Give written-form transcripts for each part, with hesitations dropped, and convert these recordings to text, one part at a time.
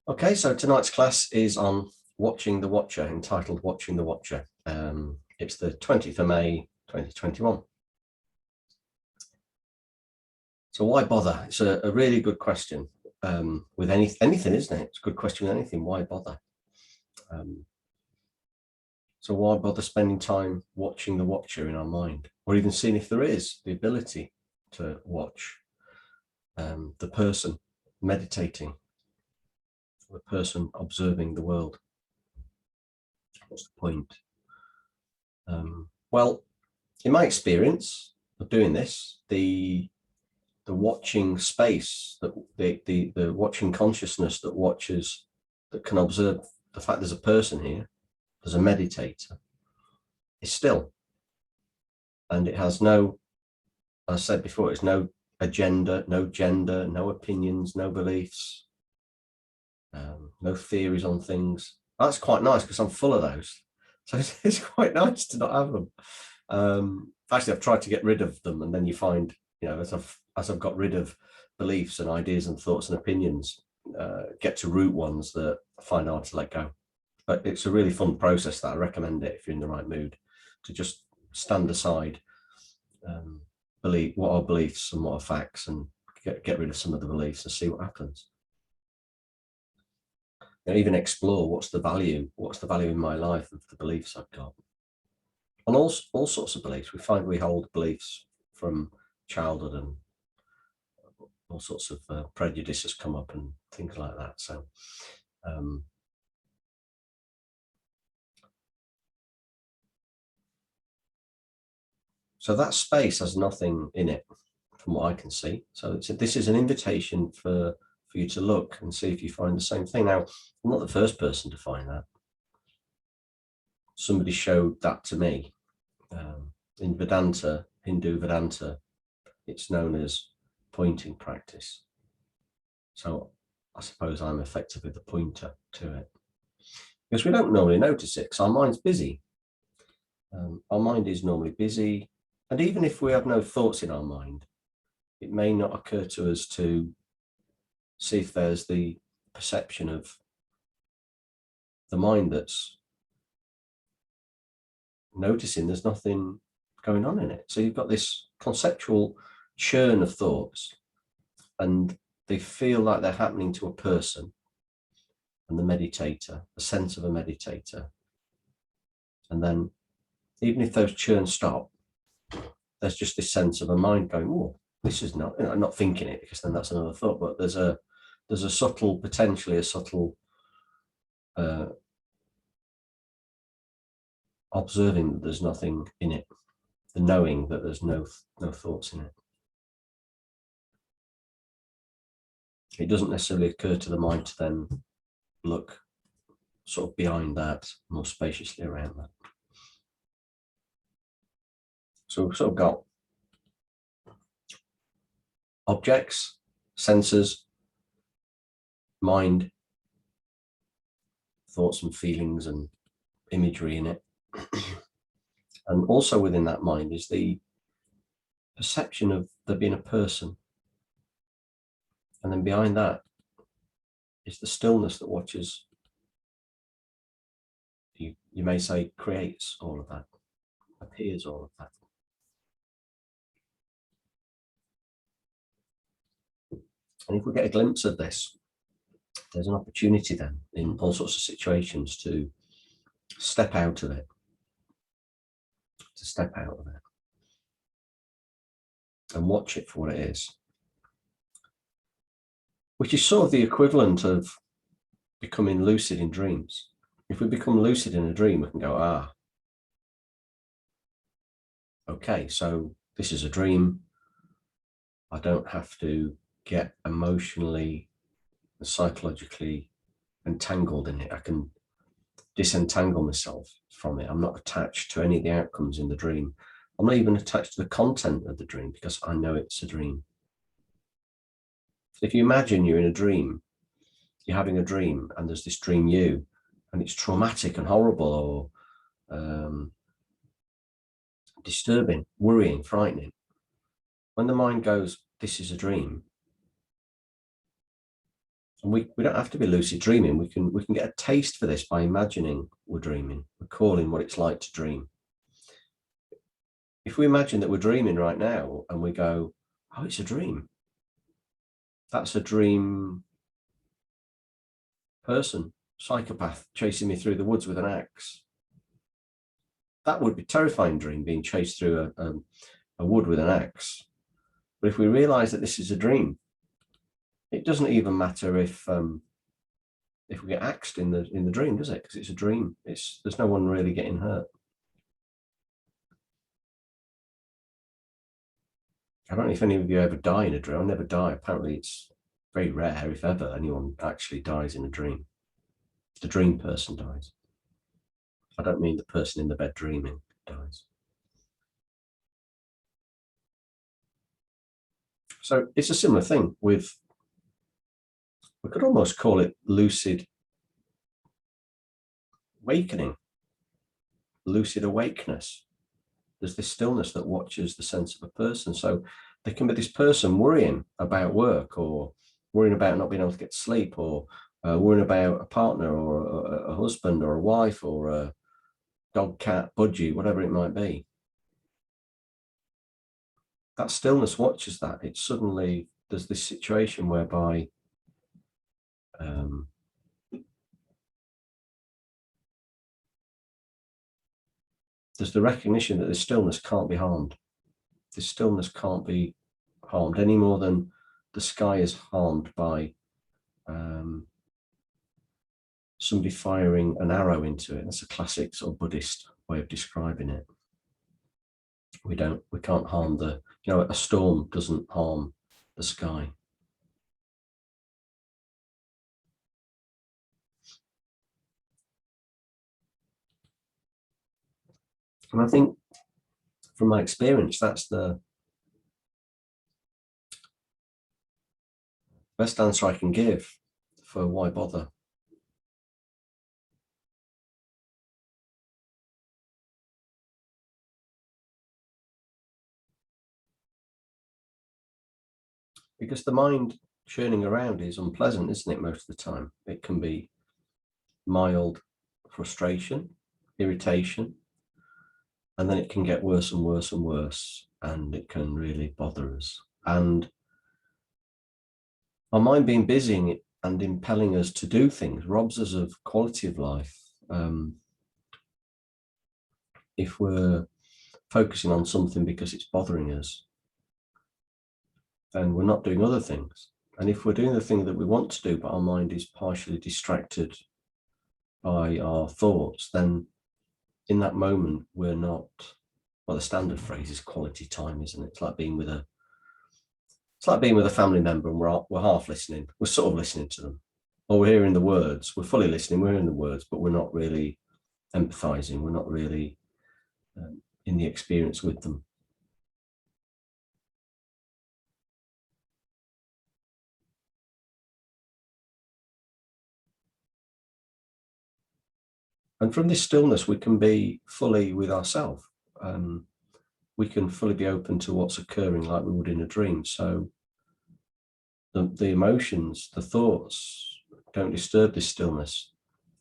Okay, so tonight's class is on Watching the Watcher, entitled Watching the Watcher. It's the 20th of May, 2021. So why bother? It's a really good question with anything, isn't it? It's a good question with anything. Why bother? So why bother spending time watching the watcher in our mind, or even seeing if there is the ability to watch the person meditating, the person observing the world? What's the point? Well, in my experience of doing this, the watching space, that the watching consciousness that watches, that can observe the fact there's a person here, there's a meditator, is still, and it has no, as I said before, it's no agenda, no gender, no opinions, no beliefs, no theories on things. That's quite nice because I'm full of those, so it's quite nice to not have them. Actually, I've tried to get rid of them, and then you find, as I've got rid of beliefs and ideas and thoughts and opinions, get to root ones that I find hard to let go. But it's a really fun process that I recommend it if you're in the right mood, to just stand aside, believe what are beliefs and what are facts, and get rid of some of the beliefs and see what happens. And even explore what's the value in my life of the beliefs I've got. And all sorts of beliefs. We find we hold beliefs from childhood, and all sorts of prejudices come up and things like that. So so that space has nothing in it from what I can see. So this is an invitation for you to look and see if you find the same thing. Now, I'm not the first person to find that. Somebody showed that to me. In Vedanta, Hindu Vedanta, it's known as pointing practice. So I suppose I'm effectively the pointer to it, because we don't normally notice it because our mind's busy. Our mind is normally busy, and even if we have no thoughts in our mind, it may not occur to us to see if there's the perception of the mind that's noticing there's nothing going on in it. So you've got this conceptual churn of thoughts, and they feel like they're happening to a person and the meditator, the sense of a meditator. And then even if those churns stop, there's just this sense of a mind going, oh, this is not, I'm not thinking it, because then that's another thought, but there's a subtle, potentially a subtle observing that there's nothing in it, the knowing that there's no thoughts in it. It doesn't necessarily occur to the mind to then look sort of behind that, more spaciously around that. So we've sort of got objects, senses, mind, thoughts and feelings and imagery in it. And also within that mind is the perception of there being a person. And then behind that is the stillness that watches, you may say, creates all of that, appears all of that. And if we get a glimpse of this, there's an opportunity then in all sorts of situations to step out of it, and watch it for what it is, which is sort of the equivalent of becoming lucid in dreams. If we become lucid in a dream, we can go, okay, so this is a dream. I don't have to get emotionally and psychologically entangled in it. I can disentangle myself from it. I'm not attached to any of the outcomes in the dream. I'm not even attached to the content of the dream, because I know it's a dream. If you imagine you're in a dream, you're having a dream, and there's this dream you, and it's traumatic and horrible, or disturbing, worrying, frightening. When the mind goes, this is a dream, And we don't have to be lucid dreaming. We can get a taste for this by imagining we're dreaming, recalling what it's like to dream. If we imagine that we're dreaming right now and we go, oh, it's a dream. That's a dream person, psychopath, chasing me through the woods with an axe. That would be a terrifying dream, being chased through a wood with an axe. But if we realize that this is a dream, it doesn't even matter if we get axed in the dream, does it? Because it's a dream. There's no one really getting hurt. I don't know if any of you ever die in a dream. I never die. Apparently, it's very rare, if ever, anyone actually dies in a dream. The dream person dies. I don't mean the person in the bed dreaming dies. So it's a similar thing with, we could almost call it lucid awakening, lucid awakeness. There's this stillness that watches the sense of a person. So there can be this person worrying about work, or worrying about not being able to get sleep, or worrying about a partner or a husband or a wife or a dog, cat, budgie, whatever it might be. That stillness watches that. It's suddenly, there's this situation whereby there's the recognition that this stillness can't be harmed. This stillness can't be harmed any more than the sky is harmed by somebody firing an arrow into it. That's a classic sort of Buddhist way of describing it. We can't harm a storm doesn't harm the sky. And I think from my experience, that's the best answer I can give for why bother. Because the mind churning around is unpleasant, isn't it, most of the time? It can be mild frustration, irritation, and then it can get worse and worse and worse, and it can really bother us. And our mind being busy and impelling us to do things robs us of quality of life. If we're focusing on something because it's bothering us, then we're not doing other things. And if we're doing the thing that we want to do, but our mind is partially distracted by our thoughts, then in that moment, we're not, well, the standard phrase is quality time, isn't it? It's like being with a family member and we're half listening. We're sort of listening to them. Or we're hearing the words. We're fully listening, we're hearing the words, but we're not really empathizing. We're not really in the experience with them. And from this stillness, we can be fully with ourselves. We can fully be open to what's occurring like we would in a dream. So the emotions, the thoughts don't disturb this stillness.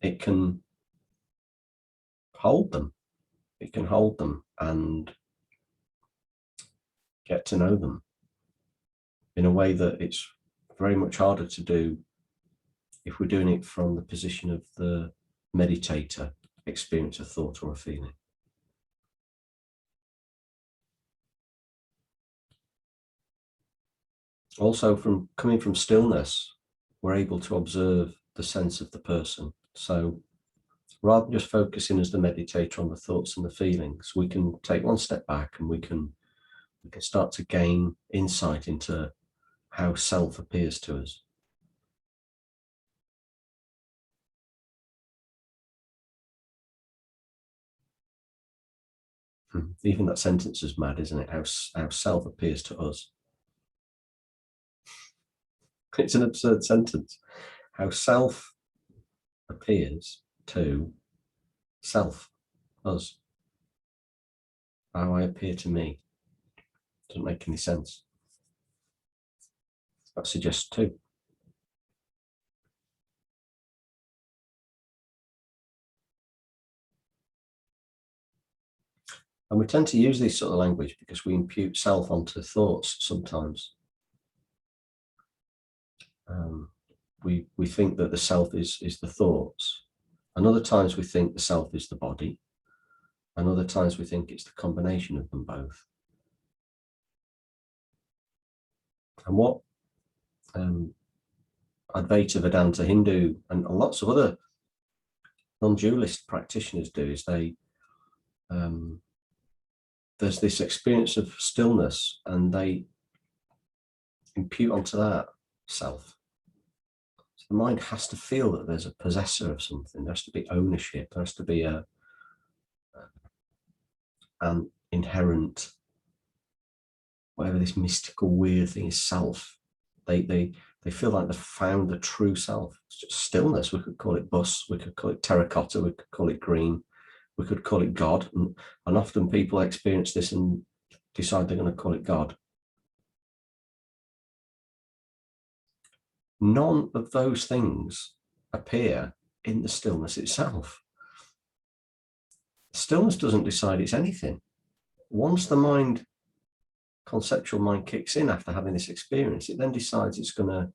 It can hold them. It can hold them and get to know them in a way that it's very much harder to do if we're doing it from the position of the meditator, experience a thought or a feeling. Also, from coming from stillness, we're able to observe the sense of the person. So rather than just focusing as the meditator on the thoughts and the feelings, we can take one step back and we can start to gain insight into how self appears to us. Even that sentence is mad, isn't it? How self appears to us. It's an absurd sentence. How self appears to self, us. How I appear to me. Doesn't make any sense. That suggests two. And we tend to use this sort of language because we impute self onto thoughts sometimes. We think that the self is the thoughts, and other times we think the self is the body, and other times we think it's the combination of them both. And what Advaita Vedanta Hindu and lots of other non-dualist practitioners do is they there's this experience of stillness, and they impute onto that self. So the mind has to feel that there's a possessor of something. There has to be ownership. There has to be an inherent, whatever this mystical weird thing is, self. They feel like they've found the true self. It's just stillness. We could call it bus. We could call it terracotta. We could call it green. We could call it God. And often people experience this and decide they're going to call it God. None of those things appear in the stillness itself. Stillness doesn't decide it's anything. Once the conceptual mind kicks in after having this experience, it then decides it's going to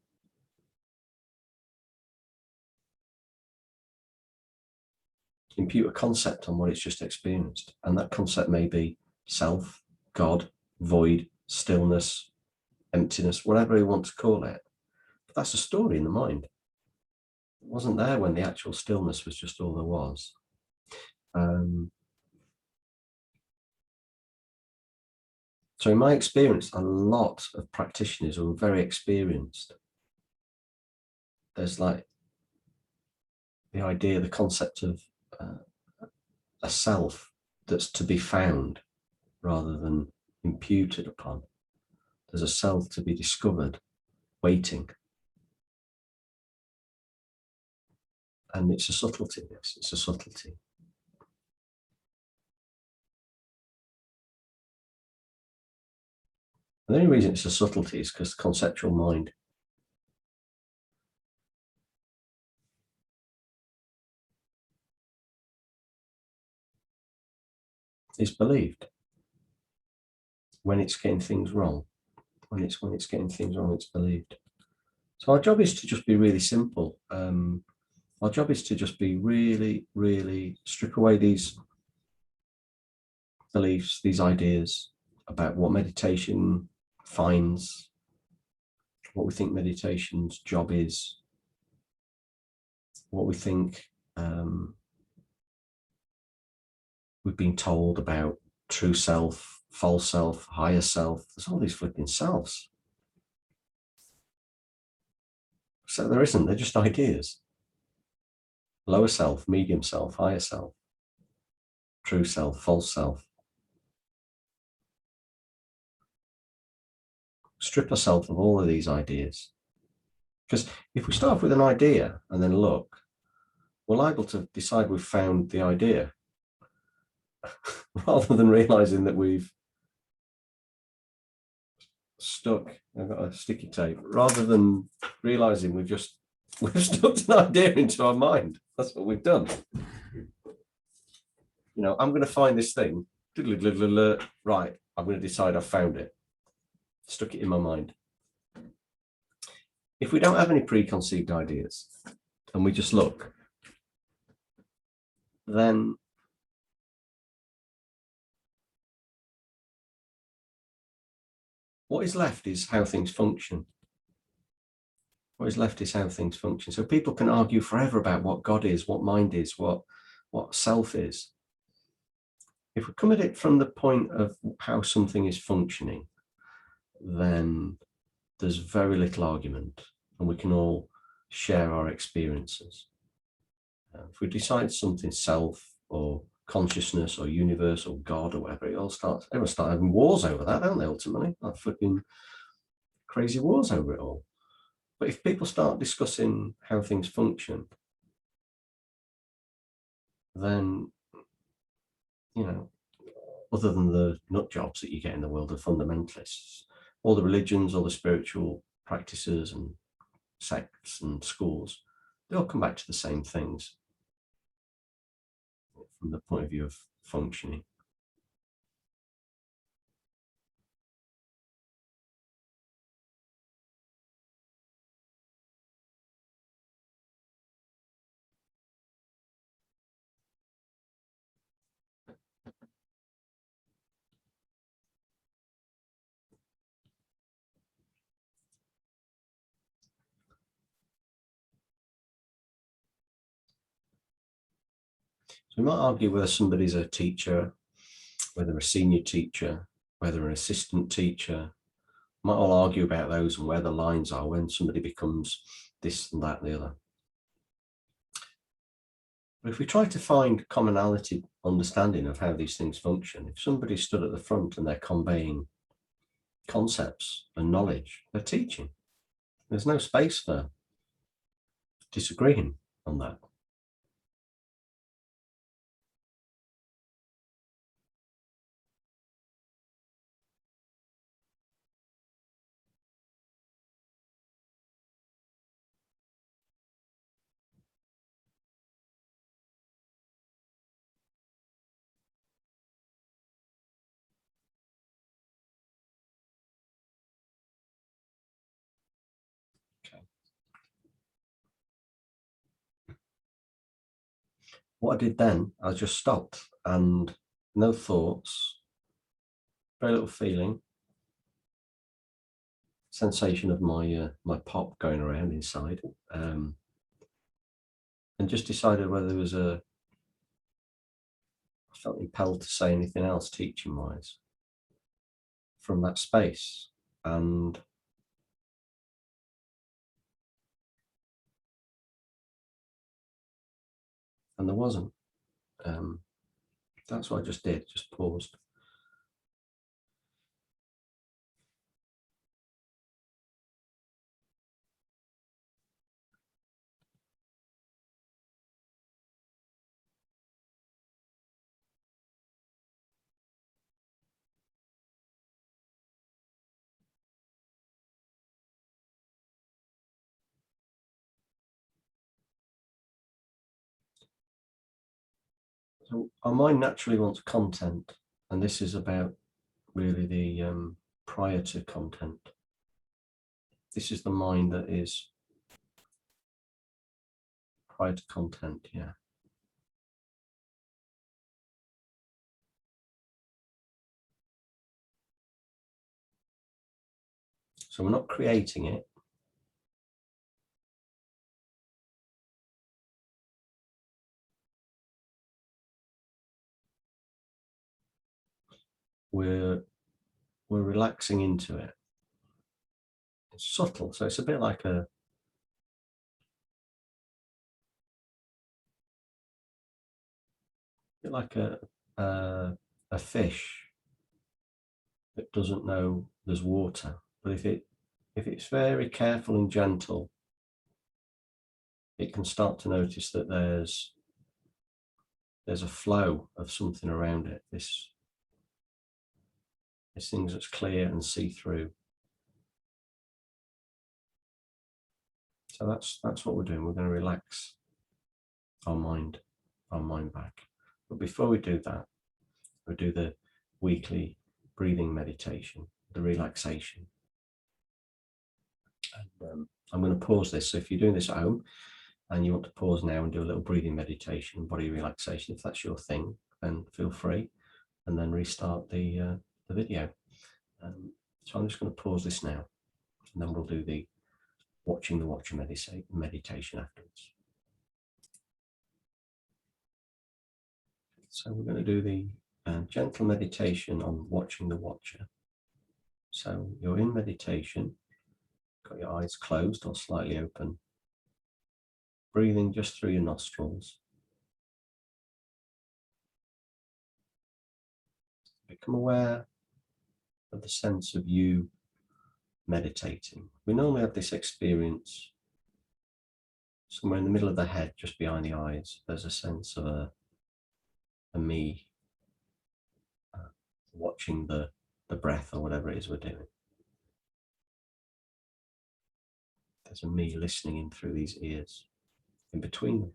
impute a concept on what it's just experienced. And that concept may be self, God, void, stillness, emptiness, whatever you want to call it. But that's a story in the mind. It wasn't there when the actual stillness was just all there was. So in my experience, a lot of practitioners who are very experienced, there's like the idea, the concept of a self that's to be found rather than imputed upon. There's a self to be discovered, waiting. And it's a subtlety, yes, it's a subtlety. And the only reason it's a subtlety is because the conceptual mind is believed when it's getting things wrong. When it's getting things wrong, it's believed. So our job is to just be really simple. Our job is to just be really, really strip away these beliefs, these ideas about what meditation finds, what we think meditation's job is, what we think we've been told about true self, false self, higher self. There's all these flipping selves. So there isn't, they're just ideas. Lower self, medium self, higher self, true self, false self. Strip ourselves of all of these ideas. Because if we start off with an idea and then look, we're liable to decide we've found the idea rather than realizing that we've stuck, I've got a sticky tape, rather than realizing we've stuck an idea into our mind. That's what we've done. You know, I'm going to find this thing. Right, I'm going to decide I've found it. Stuck it in my mind. If we don't have any preconceived ideas and we just look, then what is left is how things function. What is left is how things function. So people can argue forever about what God is, what mind is, what self is. If we come at it from the point of how something is functioning, then there's very little argument and we can all share our experiences. If we decide something self or consciousness or universe or God or whatever, everyone starts having wars over that, don't they, ultimately? Like flipping crazy wars over it all. But if people start discussing how things function, then, you know, other than the nut jobs that you get in the world of fundamentalists, all the religions, all the spiritual practices and sects and schools, they all come back to the same things from the point of view of functioning. So we might argue whether somebody's a teacher, whether a senior teacher, whether an assistant teacher. Might all argue about those and where the lines are when somebody becomes this and that and the other. But if we try to find commonality understanding of how these things function, if somebody stood at the front and they're conveying concepts and knowledge, they're teaching. There's no space for disagreeing on that. Okay. What I did then, I just stopped and no thoughts, very little feeling, sensation of my my pop going around inside, and just decided whether there was I felt impelled to say anything else teaching wise from that space, and there wasn't. That's what I just did, just paused. So our mind naturally wants content, and this is about really the prior to content. This is the mind that is prior to content, yeah. So we're not creating it. We're relaxing into it. It's subtle, so it's a bit like a fish that doesn't know there's water, but if it's very careful and gentle, it can start to notice that there's a flow of something around it. This thing that's clear and see through. So that's what we're doing. We're going to relax our mind back. But before we do that, we do the weekly breathing meditation, the relaxation. And I'm going to pause this. So if you're doing this at home and you want to pause now and do a little breathing meditation, body relaxation, if that's your thing, then feel free, and then restart the video. So I'm just going to pause this now, and then we'll do the watching the watcher meditation afterwards. So we're going to do the gentle meditation on watching the watcher. So you're in meditation, got your eyes closed or slightly open, breathing just through your nostrils. Become aware of the sense of you meditating. We normally have this experience somewhere in the middle of the head, just behind the eyes. There's a sense of a me watching the breath or whatever it is we're doing. There's a me listening in through these ears, in between them.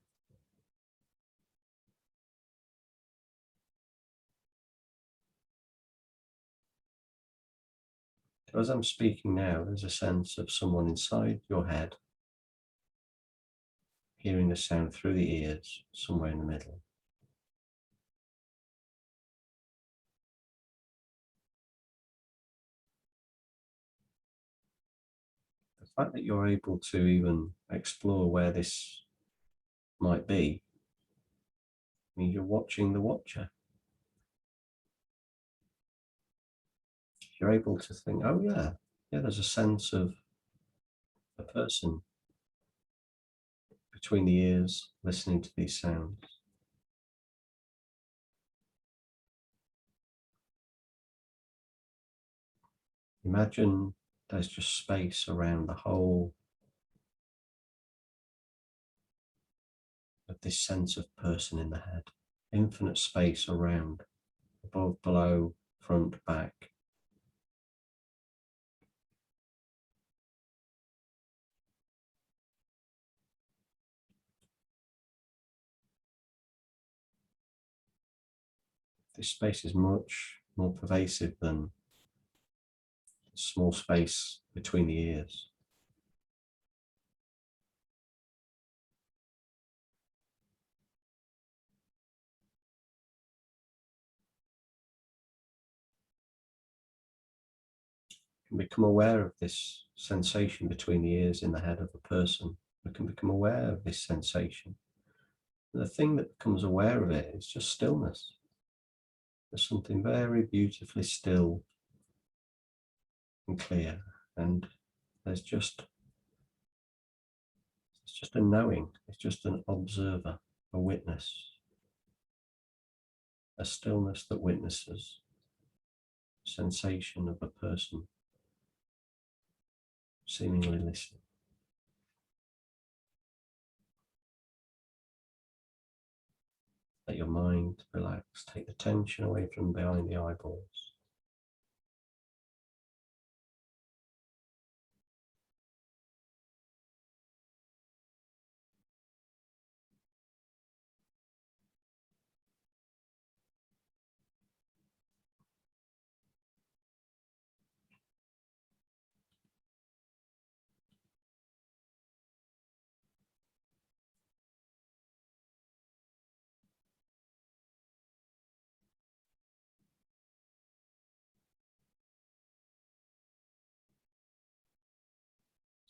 So as I'm speaking now, there's a sense of someone inside your head, hearing the sound through the ears, somewhere in the middle. The fact that you're able to even explore where this might be means you're watching the watcher. You're able to think, oh yeah, there's a sense of a person between the ears listening to these sounds. Imagine there's just space around the whole of this sense of person in the head. Infinite space around, above, below, front, back. This space is much more pervasive than small space between the ears. You can become aware of this sensation between the ears in the head of a person. We can become aware of this sensation. And the thing that becomes aware of it is just stillness. There's something very beautifully still and clear, and it's just a knowing, it's just an observer, a witness, a stillness that witnesses sensation of a person seemingly listening. Let your mind relax, take the tension away from behind the eyeballs.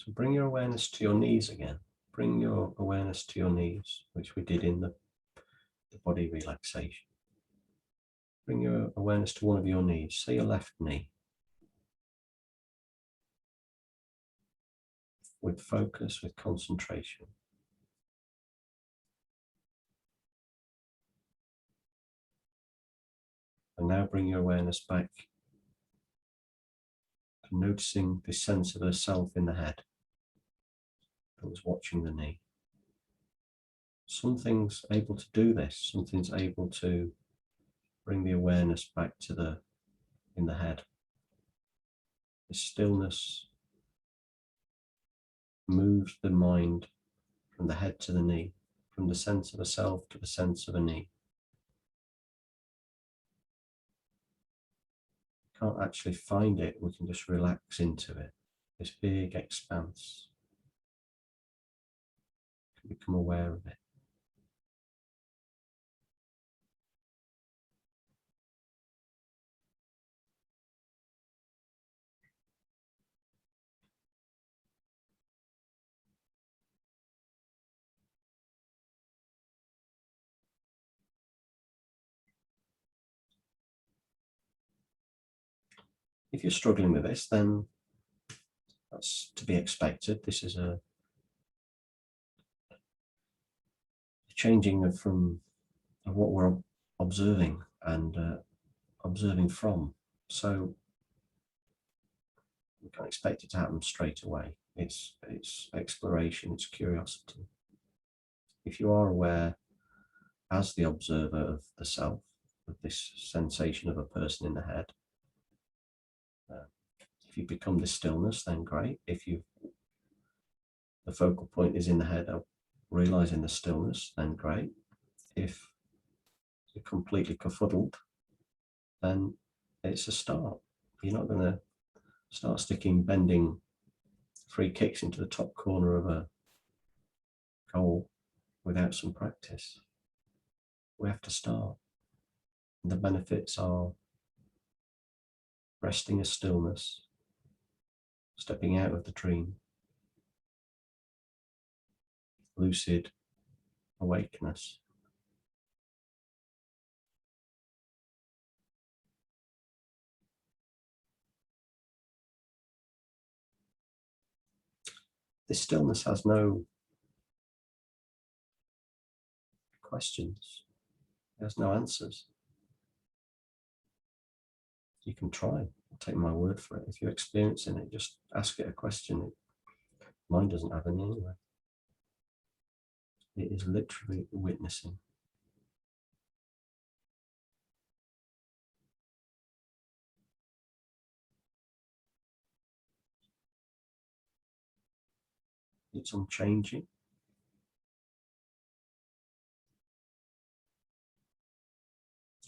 So bring your awareness to your knees again. Bring your awareness to your knees, which we did in the body relaxation. Bring your awareness to one of your knees, say your left knee, with focus, with concentration. And now bring your awareness back to noticing this sense of a self in the head that was watching the knee. Something's able to do this, something's able to bring the awareness back to in the head. The stillness moves the mind from the head to the knee, from the sense of a self to the sense of a knee. Can't actually find it, we can just relax into it. This big expanse. Can become aware of it. If you're struggling with this, then that's to be expected. This is a changing of what we're observing and observing from. So we can't expect it to happen straight away. It's exploration, it's curiosity. If you are aware as the observer of the self, of this sensation of a person in the head, if you become the stillness, then great. If the focal point is in the head of realizing the stillness, then great. If you're completely kerfuddled, then it's a start. You're not going to start bending free kicks into the top corner of a goal without some practice. We have to start. And the benefits are resting as stillness, stepping out of the dream, lucid awakeness, This stillness has no questions. It has no answers. You can try. Take my word for it. If you're experiencing it, just ask it a question. Mine doesn't have any anyway. It is literally witnessing. It's unchanging.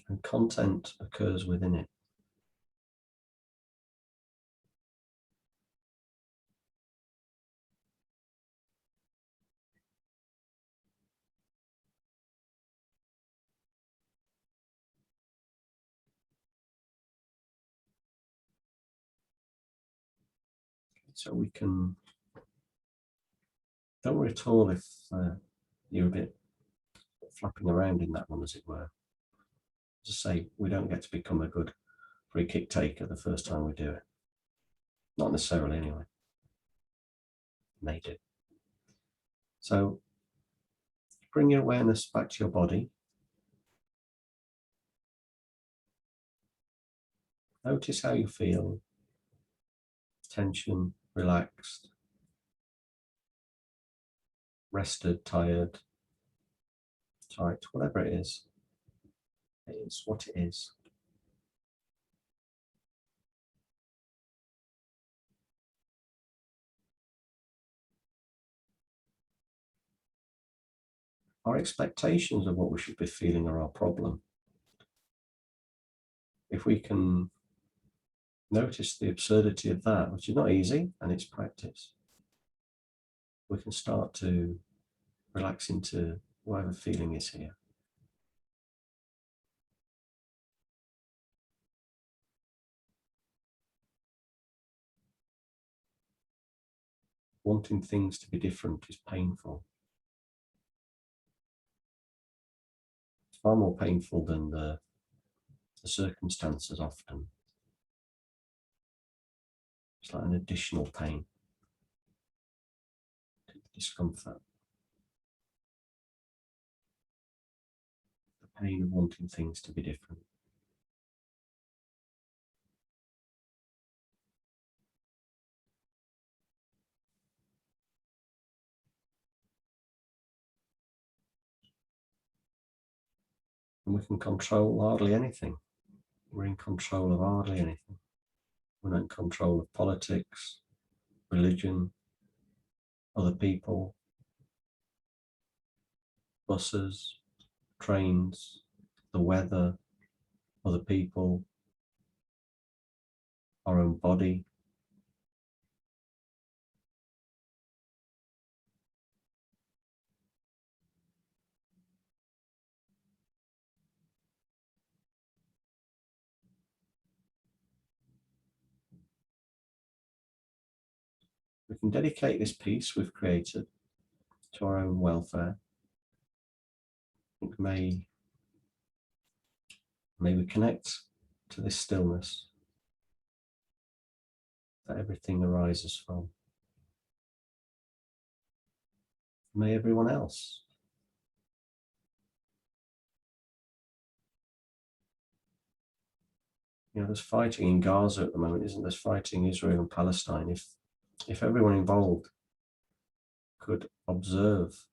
And content occurs within it. So we can, don't worry at all if you're a bit flapping around in that one, as it were. As I say, we don't get to become a good free kick taker the first time we do it. Not necessarily anyway. May do. So bring your awareness back to your body. Notice how you feel. Tension, relaxed, rested, tired, tight, whatever it is what it is. Our expectations of what we should be feeling are our problem. If we can notice the absurdity of that, which is not easy, and it's practice, we can start to relax into whatever feeling is here. Wanting things to be different is painful. It's far more painful than the circumstances often. It's like an additional pain, discomfort. The pain of wanting things to be different. And we can control hardly anything. We're in control of hardly anything. We're not in control of politics, religion, other people, buses, trains, the weather, other people, our own body. We can dedicate this piece we've created to our own welfare. May we connect to this stillness that everything arises from. May everyone else. You know, there's fighting in Gaza at the moment, isn't there? There's fighting Israel and Palestine. If everyone involved could observe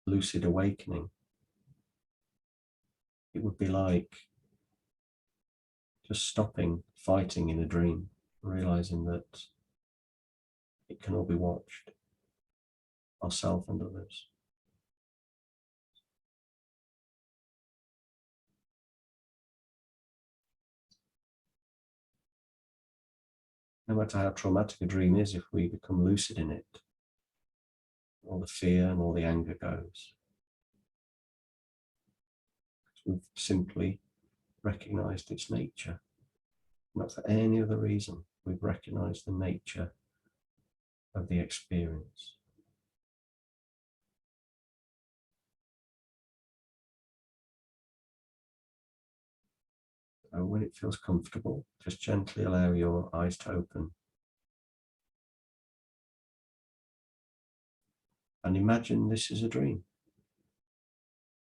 lucid awakening, it would be like just stopping fighting in a dream, realizing that it can all be watched, ourselves and others. No matter how traumatic a dream is, if we become lucid in it, all the fear and all the anger goes. We've simply recognized its nature. Not for any other reason. We've recognized the nature of the experience. So when it feels comfortable, just gently allow your eyes to open. and imagine this is a dream.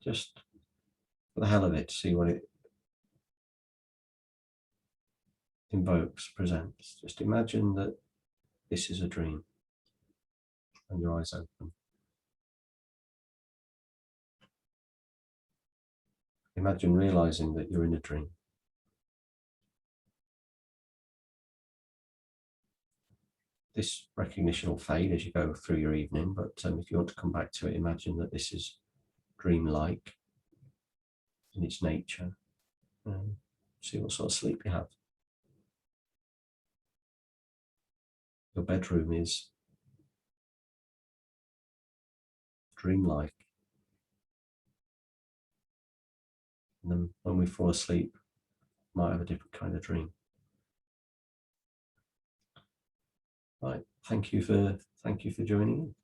Just for the hell of it, see what it invokes, presents. Just imagine that this is a dream, and your eyes open. Imagine realizing that you're in a dream. This recognition will fade as you go through your evening, but if you want to come back to it, imagine that this is dreamlike in its nature. See what sort of sleep you have. Your bedroom is dreamlike. And then when we fall asleep, we might have a different kind of dream. Right. Thank you for joining in.